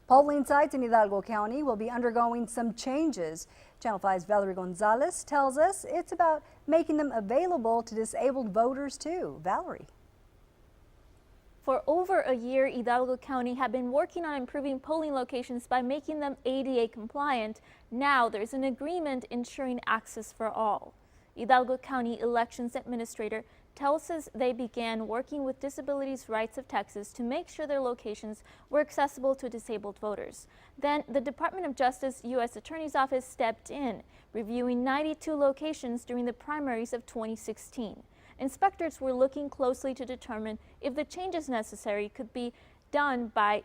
Polling sites in Hidalgo County will be undergoing some changes. Channel 5's Valerie Gonzalez tells us it's about making them available to disabled voters too. Valerie. For over a year, Hidalgo County had been working on improving polling locations by making them ADA compliant. Now there's an agreement ensuring access for all. Hidalgo County Elections Administrator tells us they began working with Disabilities Rights of Texas to make sure their locations were accessible to disabled voters. Then the Department of Justice U.S. Attorney's Office stepped in, reviewing 92 locations during the primaries of 2016. Inspectors were looking closely to determine if the changes necessary could be done by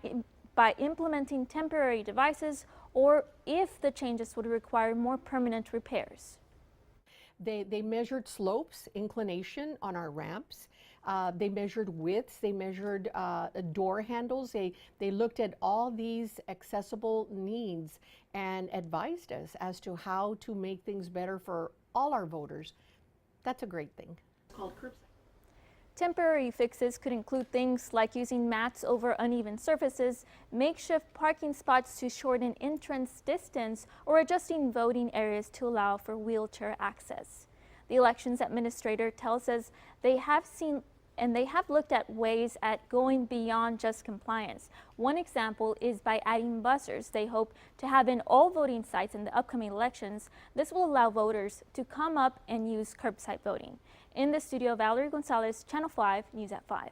implementing temporary devices or if the changes would require more permanent repairs. They measured slopes, inclination on our ramps. They measured widths. They measured door handles. They looked at all these accessible needs and advised us as to how to make things better for all our voters. That's a great thing. It's called curbside. Temporary fixes could include things like using mats over uneven surfaces, makeshift parking spots to shorten entrance distance, or adjusting voting areas to allow for wheelchair access. The elections administrator tells us they have looked at ways at going beyond just compliance. One example is by adding buzzers they hope to have in all voting sites in the upcoming elections. This will allow voters to come up and use curbside voting. In the studio, Valerie Gonzalez, Channel 5 News at 5.